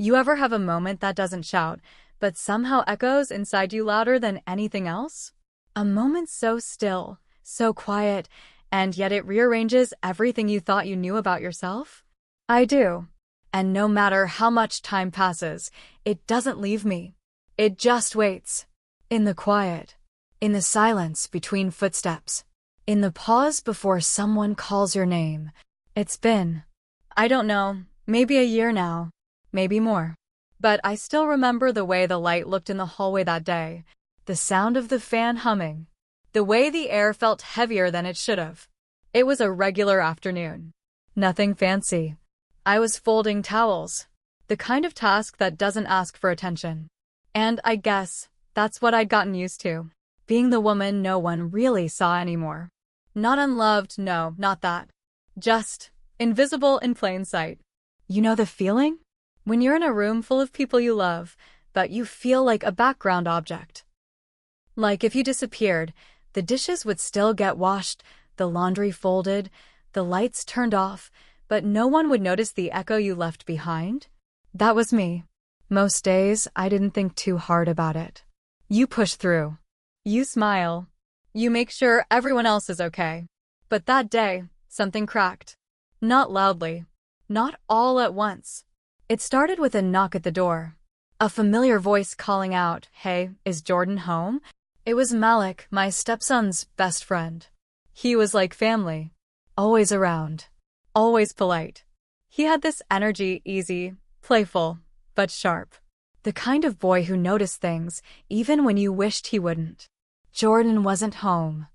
You ever have a moment that doesn't shout, but somehow echoes inside you louder than anything else? A moment so still, so quiet, and yet it rearranges everything you thought you knew about yourself? I do. And no matter how much time passes, it doesn't leave me. It just waits. In the quiet. In the silence between footsteps. In the pause before someone calls your name. It's been, I don't know, maybe a year now. Maybe more. But I still remember the way the light looked in the hallway that day. The sound of the fan humming. The way the air felt heavier than it should have. It was a regular afternoon. Nothing fancy. I was folding towels. The kind of task that doesn't ask for attention. And I guess that's what I'd gotten used to. Being the woman no one really saw anymore. Not unloved, no, not that. Just invisible in plain sight. You know the feeling? When you're in a room full of people you love, but you feel like a background object. Like if you disappeared, the dishes would still get washed, the laundry folded, the lights turned off, but no one would notice the echo you left behind? That was me. Most days, I didn't think too hard about it. You push through. You smile. You make sure everyone else is okay. But that day, something cracked. Not loudly. Not all at once. It started with a knock at the door. A familiar voice calling out, "Hey, is Jordan home?" It was Malik, my stepson's best friend. He was like family. Always around. Always polite. He had this energy, easy, playful, but sharp. The kind of boy who noticed things, even when you wished he wouldn't. Jordan wasn't home.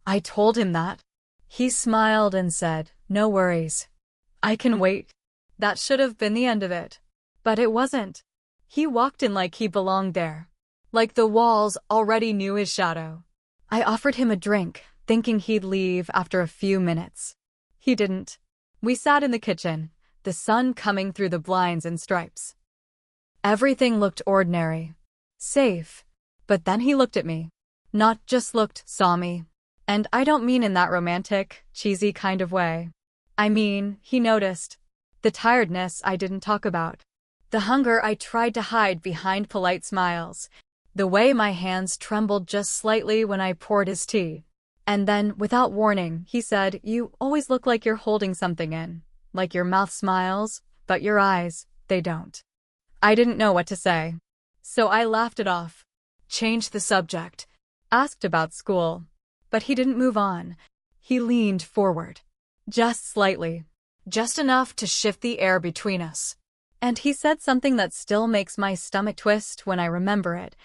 I told him that. He smiled and said, "No worries. I can wait." That should have been the end of it. But it wasn't. He walked in like he belonged there. Like the walls already knew his shadow. I offered him a drink, thinking he'd leave after a few minutes. He didn't. We sat in the kitchen, the sun coming through the blinds in stripes. Everything looked ordinary. Safe. But then he looked at me. Not just looked, saw me. And I don't mean in that romantic, cheesy kind of way. I mean, he noticed. The tiredness I didn't talk about. The hunger I tried to hide behind polite smiles. The way my hands trembled just slightly when I poured his tea. And then, without warning, he said, "You always look like you're holding something in. Like your mouth smiles, but your eyes, they don't." I didn't know what to say. So I laughed it off. Changed the subject. Asked about school. But he didn't move on. He leaned forward. Just slightly. Just enough to shift the air between us. And he said something that still makes my stomach twist when I remember it.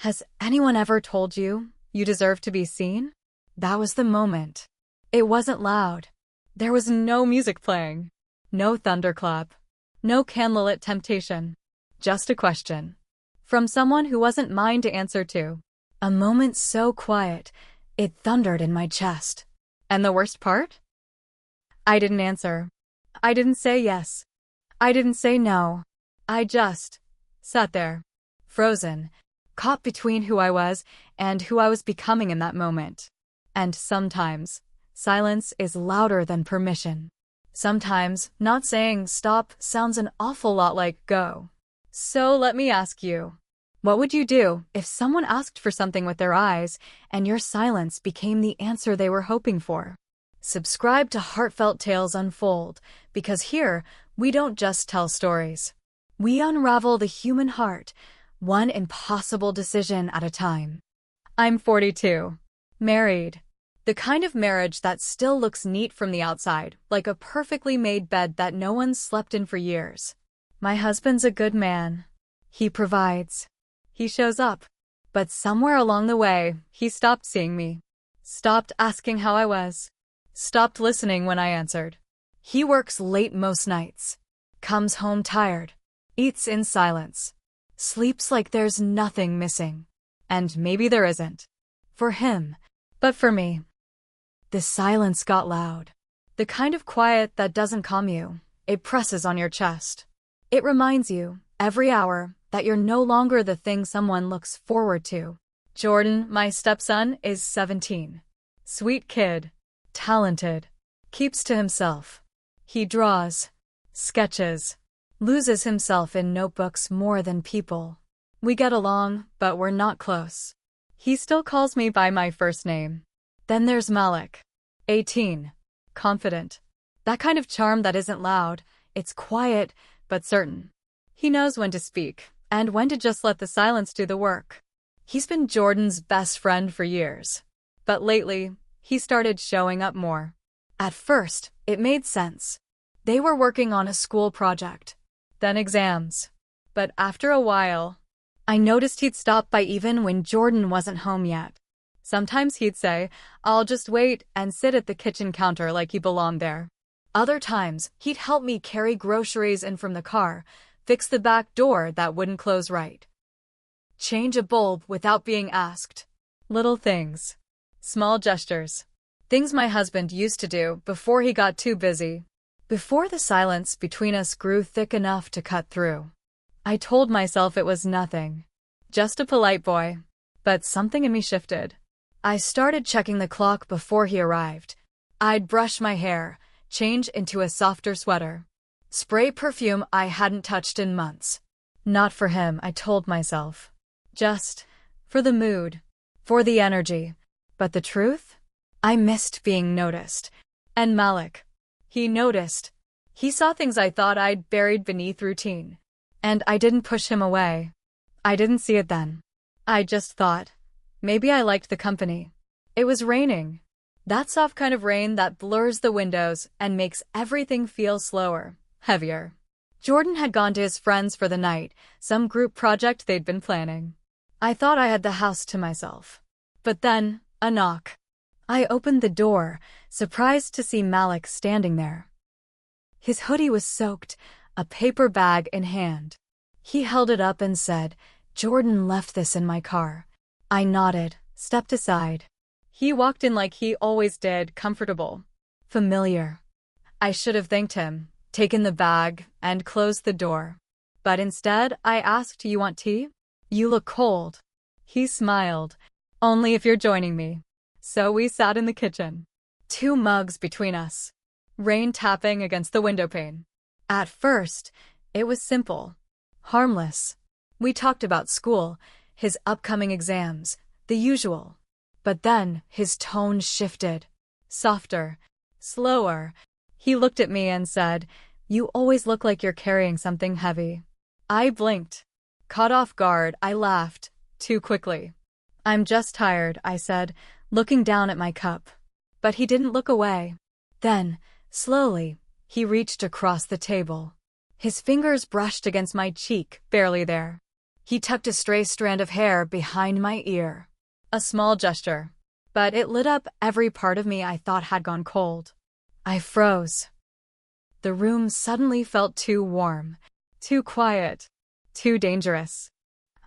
"Has anyone ever told you, you deserve to be seen?" That was the moment. It wasn't loud. There was no music playing. No thunderclap. No candlelit temptation. Just a question. From someone who wasn't mine to answer to. A moment so quiet, it thundered in my chest. And the worst part? I didn't answer. I didn't say yes. I didn't say no. I just sat there, frozen, caught between who I was and who I was becoming in that moment. And sometimes, silence is louder than permission. Sometimes, not saying stop sounds an awful lot like go. So let me ask you, what would you do if someone asked for something with their eyes and your silence became the answer they were hoping for? Subscribe to Heartfelt Tales Unfold, because here, we don't just tell stories. We unravel the human heart, one impossible decision at a time. I'm 42. Married. The kind of marriage that still looks neat from the outside, like a perfectly made bed that no one's slept in for years. My husband's a good man. He provides. He shows up. But somewhere along the way, he stopped seeing me. Stopped asking how I was. Stopped listening when I answered. He works late most nights. Comes home tired. Eats in silence. Sleeps like there's nothing missing. And maybe there isn't. For him. But for me. The silence got loud. The kind of quiet that doesn't calm you. It presses on your chest. It reminds you, every hour, that you're no longer the thing someone looks forward to. Jordan, my stepson, is 17. Sweet kid. Talented. Keeps to himself. He draws. Sketches. loses himself in notebooks more than people. We get along, but we're not close. He still calls me by my first name. Then there's Malik. 18. Confident. That kind of charm that isn't loud, it's quiet, but certain. He knows when to speak, and when to just let the silence do the work. He's been Jordan's best friend for years. But lately, he started showing up more. At first, it made sense. They were working on a school project. Then exams. But after a while, I noticed he'd stop by even when Jordan wasn't home yet. Sometimes he'd say, "I'll just wait," and sit at the kitchen counter like he belonged there. Other times, he'd help me carry groceries in from the car, fix the back door that wouldn't close right, change a bulb without being asked. Little things. Small gestures. Things my husband used to do before he got too busy. Before the silence between us grew thick enough to cut through. I told myself it was nothing. Just a polite boy. But something in me shifted. I started checking the clock before he arrived. I'd brush my hair, change into a softer sweater, spray perfume I hadn't touched in months. Not for him, I told myself. Just for the mood, for the energy. But the truth? I missed being noticed. And Malik. He noticed. He saw things I thought I'd buried beneath routine. And I didn't push him away. I didn't see it then. I just thought, maybe I liked the company. It was raining. That soft kind of rain that blurs the windows and makes everything feel slower, heavier. Jordan had gone to his friends for the night, some group project they'd been planning. I thought I had the house to myself. But then, a knock. I opened the door, surprised to see Malik standing there. His hoodie was soaked, a paper bag in hand. He held it up and said, "Jordan left this in my car." I nodded, stepped aside. He walked in like he always did, comfortable, familiar. I should have thanked him, taken the bag, and closed the door. But instead, I asked, "You want tea? You look cold." He smiled. "Only if you're joining me." So we sat in the kitchen. 2 mugs between us. Rain tapping against the windowpane. At first, it was simple, harmless. We talked about school, his upcoming exams, the usual. But then, his tone shifted. Softer, slower. He looked at me and said, "You always look like you're carrying something heavy." I blinked. Caught off guard, I laughed, too quickly. "I'm just tired," I said, looking down at my cup. But he didn't look away. Then, slowly, he reached across the table. His fingers brushed against my cheek, barely there. He tucked a stray strand of hair behind my ear. A small gesture, but it lit up every part of me I thought had gone cold. I froze. The room suddenly felt too warm, too quiet, too dangerous.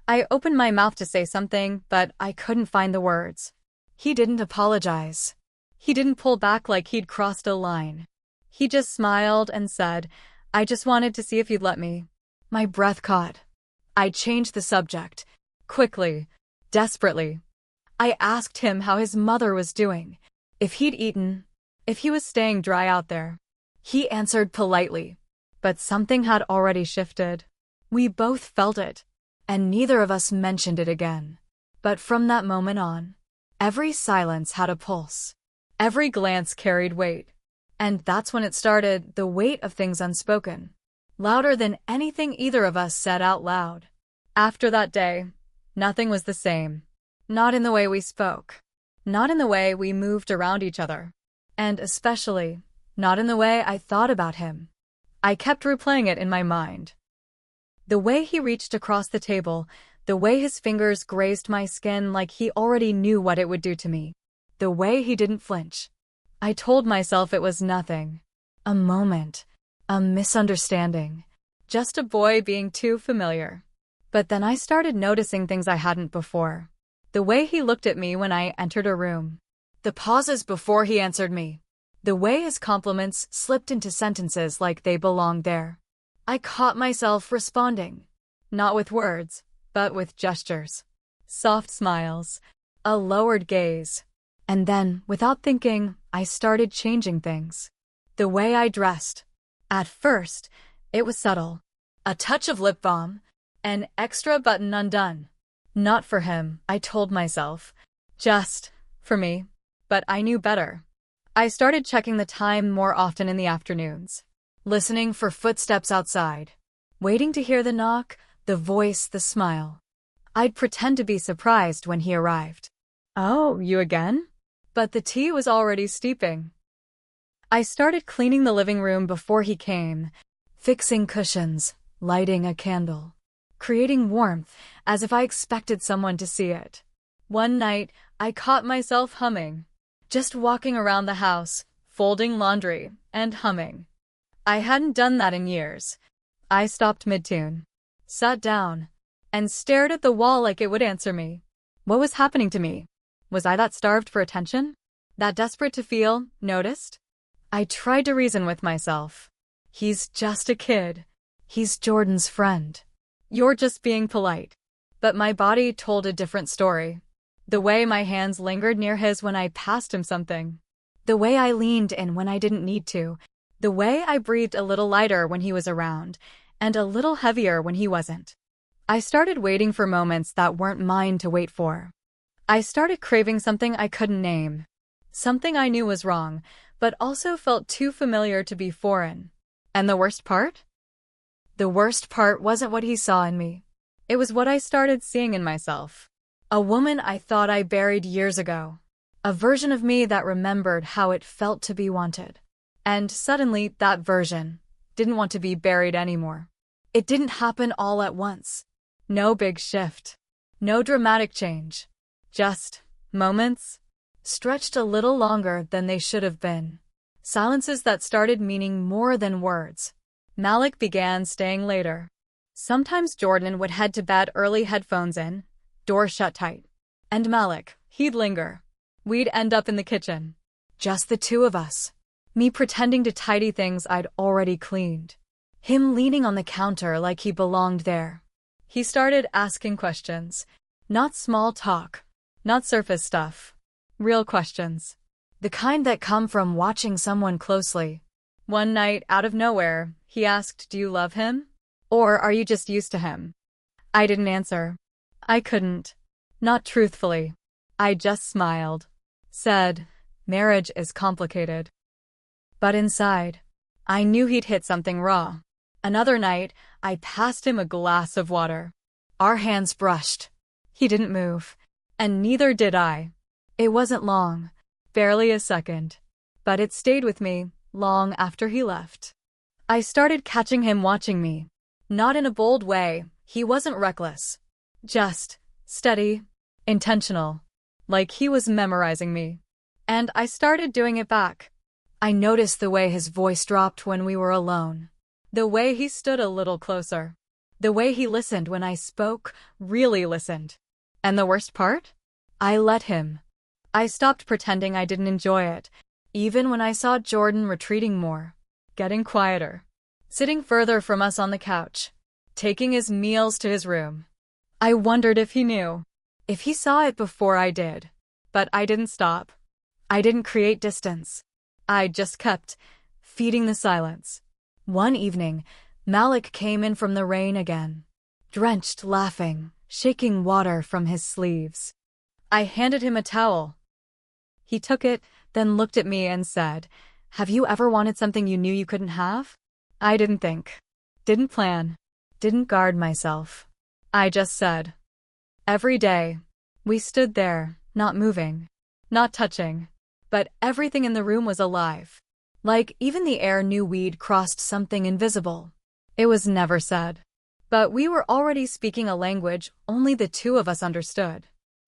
I opened my mouth to say something, but I couldn't find the words. He didn't apologize. He didn't pull back like he'd crossed a line. He just smiled and said, "I just wanted to see if you'd let me." My breath caught. I changed the subject, quickly, desperately. I asked him how his mother was doing, if he'd eaten, if he was staying dry out there. He answered politely, but something had already shifted. We both felt it, and neither of us mentioned it again. But from that moment on, every silence had a pulse. Every glance carried weight. And that's when it started, the weight of things unspoken. Louder than anything either of us said out loud. After that day, nothing was the same. Not in the way we spoke. Not in the way we moved around each other. And especially, not in the way I thought about him. I kept replaying it in my mind. The way he reached across the table, the way his fingers grazed my skin like he already knew what it would do to me. The way he didn't flinch. I told myself it was nothing. A moment. A misunderstanding. Just a boy being too familiar. But then I started noticing things I hadn't before. The way he looked at me when I entered a room. The pauses before he answered me. The way his compliments slipped into sentences like they belonged there. I caught myself responding. Not with words, but with gestures. Soft smiles. A lowered gaze. And then, without thinking, I started changing things. The way I dressed. At first, it was subtle. A touch of lip balm. An extra button undone. Not for him, I told myself. Just for me. But I knew better. I started checking the time more often in the afternoons. Listening for footsteps outside. Waiting to hear the knock, the voice, the smile. I'd pretend to be surprised when he arrived. "Oh, you again?" But the tea was already steeping. I started cleaning the living room before he came, fixing cushions, lighting a candle, creating warmth as if I expected someone to see it. One night, I caught myself humming, just walking around the house, folding laundry, and humming. I hadn't done that in years. I stopped mid-tune, sat down, and stared at the wall like it would answer me. What was happening to me? Was I that starved for attention? That desperate to feel noticed? I tried to reason with myself. He's just a kid. He's Jordan's friend. You're just being polite. But my body told a different story. The way my hands lingered near his when I passed him something. The way I leaned in when I didn't need to. The way I breathed a little lighter when he was around, and a little heavier when he wasn't. I started waiting for moments that weren't mine to wait for. I started craving something I couldn't name. Something I knew was wrong, but also felt too familiar to be foreign. And the worst part? The worst part wasn't what he saw in me. It was what I started seeing in myself. A woman I thought I buried years ago. A version of me that remembered how it felt to be wanted. And suddenly, that version didn't want to be buried anymore. It didn't happen all at once. No big shift. No dramatic change. Just moments, stretched a little longer than they should have been. Silences that started meaning more than words. Malik began staying later. Sometimes Jordan would head to bed early, headphones in, door shut tight. And Malik, he'd linger. We'd end up in the kitchen. Just the two of us. Me pretending to tidy things I'd already cleaned. Him leaning on the counter like he belonged there. He started asking questions. Not small talk. Not surface stuff. Real questions. The kind that come from watching someone closely. One night, out of nowhere, he asked, "Do you love him? Or are you just used to him?" I didn't answer. I couldn't. Not truthfully. I just smiled. Said, "Marriage is complicated." But inside, I knew he'd hit something raw. Another night, I passed him a glass of water. Our hands brushed. He didn't move. And neither did I. It wasn't long, barely a second. But it stayed with me, long after he left. I started catching him watching me. Not in a bold way, he wasn't reckless. Just steady, intentional. Like he was memorizing me. And I started doing it back. I noticed the way his voice dropped when we were alone. The way he stood a little closer. The way he listened when I spoke, really listened. And the worst part? I let him. I stopped pretending I didn't enjoy it, even when I saw Jordan retreating more, getting quieter, sitting further from us on the couch, taking his meals to his room. I wondered if he knew, if he saw it before I did. But I didn't stop. I didn't create distance. I just kept feeding the silence. One evening, Malik came in from the rain again, drenched, laughing, shaking water from his sleeves. I handed him a towel. He took it, then looked at me and said, "Have you ever wanted something you knew you couldn't have?" I didn't think, didn't plan, didn't guard myself. I just said. Every day, we stood there, not moving, not touching, but everything in the room was alive. Like even the air knew we'd crossed something invisible. It was never said. But we were already speaking a language only the two of us understood.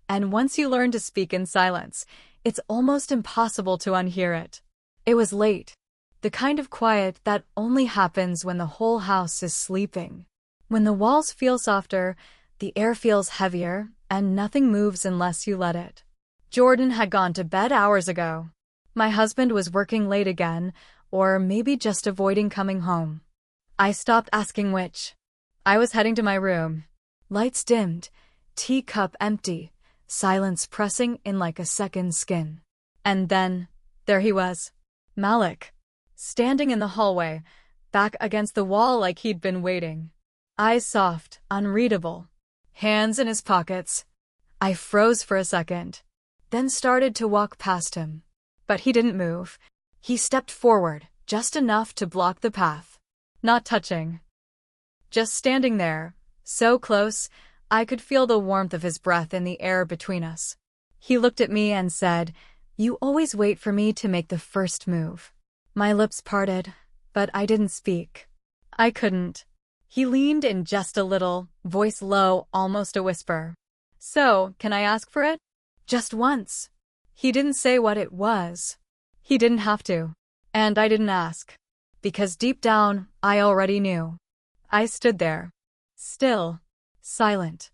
And once you learn to speak in silence, it's almost impossible to unhear it. It was late. The kind of quiet that only happens when the whole house is sleeping. When the walls feel softer, the air feels heavier, and nothing moves unless you let it. Jordan had gone to bed hours ago. My husband was working late again, or maybe just avoiding coming home. I stopped asking which. I was heading to my room. Lights dimmed, teacup empty, silence pressing in like a second skin. And then, there he was. Malik. Standing in the hallway, back against the wall like he'd been waiting. Eyes soft, unreadable. Hands in his pockets. I froze for a second, then started to walk past him. But he didn't move. He stepped forward, just enough to block the path. Not touching. Just standing there, so close, I could feel the warmth of his breath in the air between us. He looked at me and said, "You always wait for me to make the first move." My lips parted, but I didn't speak. I couldn't. He leaned in just a little, voice low, almost a whisper. "So, can I ask for it?" Just once. He didn't say what it was. He didn't have to. And I didn't ask. Because deep down, I already knew. I stood there. Still. Silent.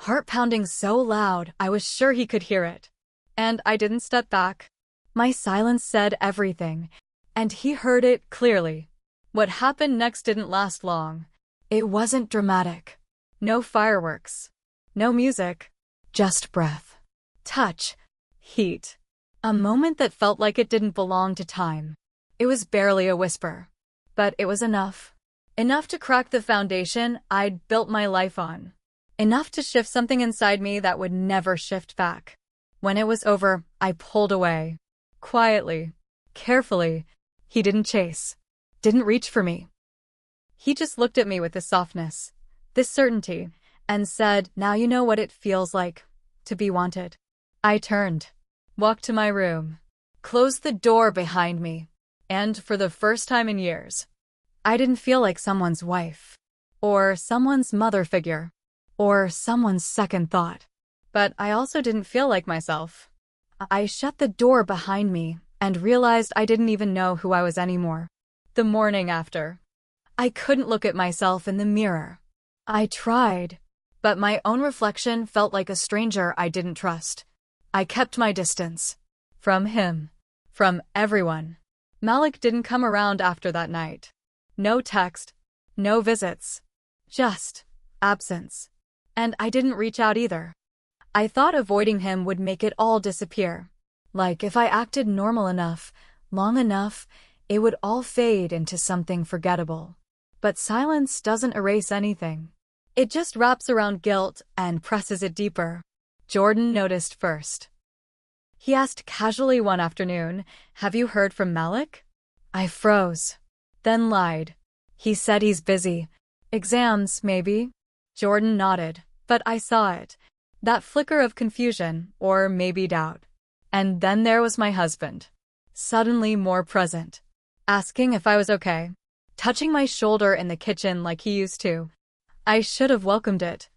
Heart pounding so loud, I was sure he could hear it. And I didn't step back. My silence said everything. And he heard it clearly. What happened next didn't last long. It wasn't dramatic. No fireworks. No music. Just breath. Touch. Heat. A moment that felt like it didn't belong to time. It was barely a whisper. But it was enough. Enough to crack the foundation I'd built my life on. Enough to shift something inside me that would never shift back. When it was over, I pulled away. Quietly. Carefully. He didn't chase. Didn't reach for me. He just looked at me with this softness, this certainty, and said, "Now you know what it feels like to be wanted." I turned, walked to my room, closed the door behind me, and for the first time in years, I didn't feel like someone's wife, or someone's mother figure, or someone's second thought. But I also didn't feel like myself. I shut the door behind me and realized I didn't even know who I was anymore. The morning after, I couldn't look at myself in the mirror. I tried, but my own reflection felt like a stranger I didn't trust. I kept my distance. From him. From everyone. Malik didn't come around after that night. No text. No visits. Just absence. And I didn't reach out either. I thought avoiding him would make it all disappear. Like if I acted normal enough, long enough, it would all fade into something forgettable. But silence doesn't erase anything. It just wraps around guilt and presses it deeper. Jordan noticed first. He asked casually one afternoon, "Have you heard from Malik?" I froze. Then lied. He said he's busy. Exams, maybe? Jordan nodded, but I saw it. That flicker of confusion, or maybe doubt. And then there was my husband. Suddenly more present. Asking if I was okay. Touching my shoulder in the kitchen like he used to. I should have welcomed it.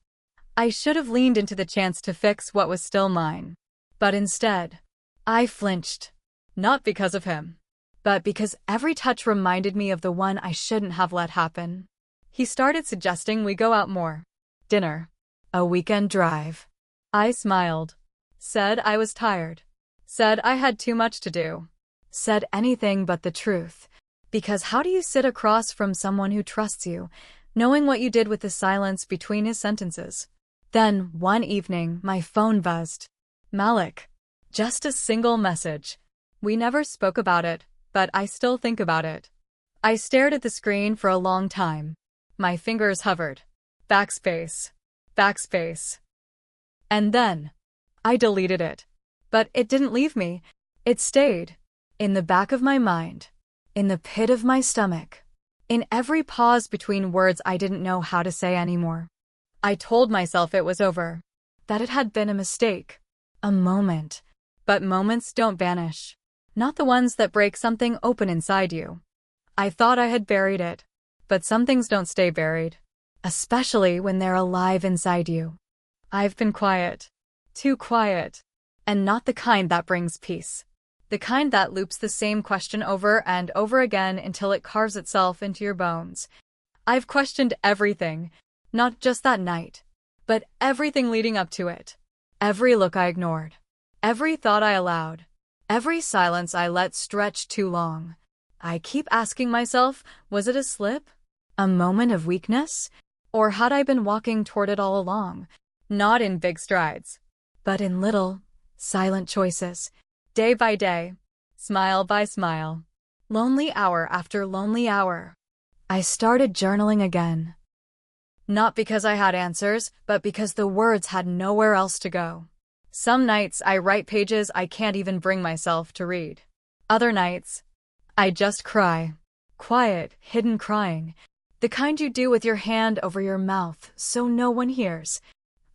I should have leaned into the chance to fix what was still mine. But instead, I flinched. Not because of him, but because every touch reminded me of the one I shouldn't have let happen. He started suggesting we go out more. Dinner. A weekend drive. I smiled. Said I was tired. Said I had too much to do. Said anything but the truth. Because how do you sit across from someone who trusts you, knowing what you did with the silence between his sentences? Then, one evening, my phone buzzed. Malik. Just a single message. We never spoke about it, but I still think about it. I stared at the screen for a long time. My fingers hovered. Backspace. Backspace. And then, I deleted it. But it didn't leave me. It stayed. In the back of my mind. In the pit of my stomach. In every pause between words I didn't know how to say anymore. I told myself it was over. That it had been a mistake. A moment. But moments don't vanish. Not the ones that break something open inside you. I thought I had buried it. But some things don't stay buried. Especially when they're alive inside you. I've been quiet. Too quiet. And not the kind that brings peace. The kind that loops the same question over and over again until it carves itself into your bones. I've questioned everything, not just that night, but everything leading up to it. Every look I ignored. Every thought I allowed. Every silence I let stretch too long. I keep asking myself, was it a slip? A moment of weakness? Or had I been walking toward it all along? Not in big strides, but in little, silent choices. Day by day, smile by smile, lonely hour after lonely hour. I started journaling again. Not because I had answers, but because the words had nowhere else to go. Some nights I write pages I can't even bring myself to read. Other nights, I just cry. Quiet, hidden crying. The kind you do with your hand over your mouth so no one hears.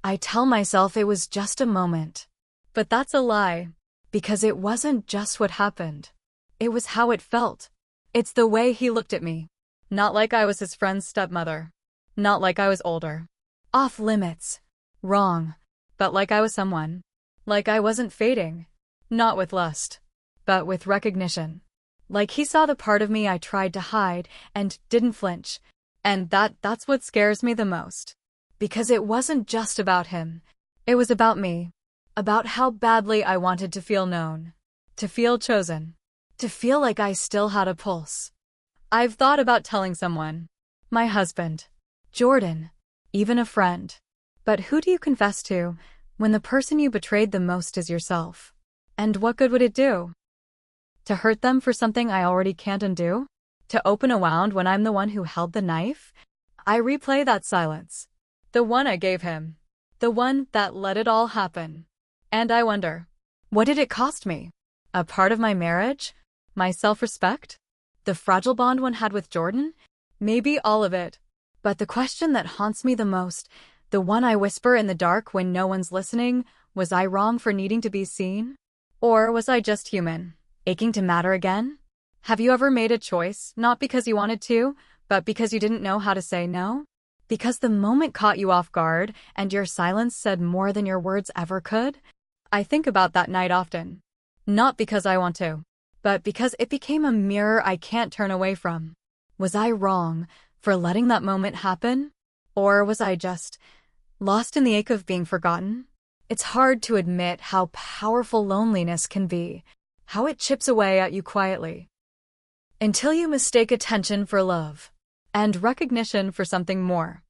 I tell myself it was just a moment. But that's a lie. Because it wasn't just what happened. It was how it felt. It's the way he looked at me. Not like I was his friend's stepmother. Not like I was older. Off limits. Wrong. But like I was someone. Like I wasn't fading. Not with lust. But with recognition. Like he saw the part of me I tried to hide and didn't flinch. And that's what scares me the most. Because it wasn't just about him. It was about me. About how badly I wanted to feel known. To feel chosen. To feel like I still had a pulse. I've thought about telling someone. My husband. Jordan. Even a friend. But who do you confess to when the person you betrayed the most is yourself? And what good would it do? To hurt them for something I already can't undo? To open a wound when I'm the one who held the knife? I replay that silence. The one I gave him. The one that let it all happen. And I wonder, what did it cost me? A part of my marriage? My self-respect? The fragile bond one had with Jordan? Maybe all of it. But the question that haunts me the most, the one I whisper in the dark when no one's listening, was I wrong for needing to be seen? Or was I just human, aching to matter again? Have you ever made a choice, not because you wanted to, but because you didn't know how to say no? Because the moment caught you off guard and your silence said more than your words ever could? I think about that night often. Not because I want to, but because it became a mirror I can't turn away from. Was I wrong for letting that moment happen? Or was I just lost in the ache of being forgotten? It's hard to admit how powerful loneliness can be, how it chips away at you quietly. Until you mistake attention for love, and recognition for something more.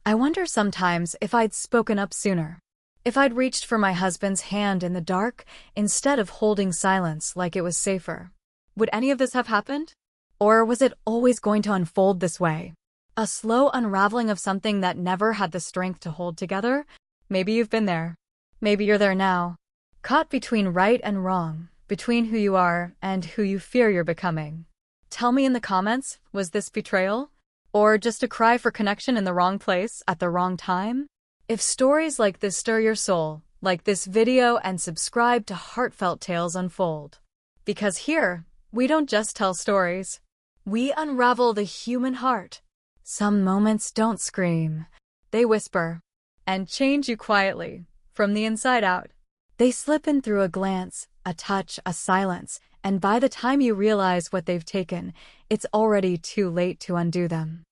I wonder sometimes if I'd spoken up sooner. If I'd reached for my husband's hand in the dark instead of holding silence like it was safer. Would any of this have happened? Or was it always going to unfold this way? A slow unraveling of something that never had the strength to hold together? Maybe you've been there. Maybe you're there now. Caught between right and wrong, between who you are and who you fear you're becoming. Tell me in the comments, was this betrayal? Or just a cry for connection in the wrong place at the wrong time? If stories like this stir your soul, like this video and subscribe to Heartfelt Tales Unfold. Because here, we don't just tell stories. We unravel the human heart. Some moments don't scream. They whisper. And change you quietly, from the inside out. They slip in through a glance, a touch, a silence, and by the time you realize what they've taken, it's already too late to undo them.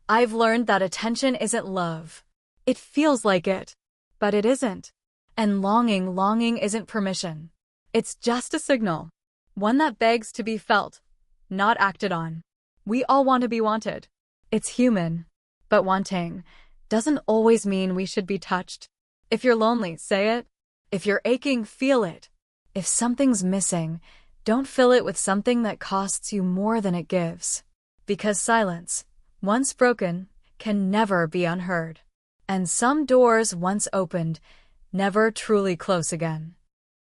I've learned that attention isn't love. It feels like it, but it isn't. And longing isn't permission. It's just a signal. One that begs to be felt, not acted on. We all want to be wanted. It's human. But wanting doesn't always mean we should be touched. If you're lonely, say it. If you're aching, feel it. If something's missing, don't fill it with something that costs you more than it gives. Because silence, once broken, can never be unheard. And some doors once opened, never truly close again.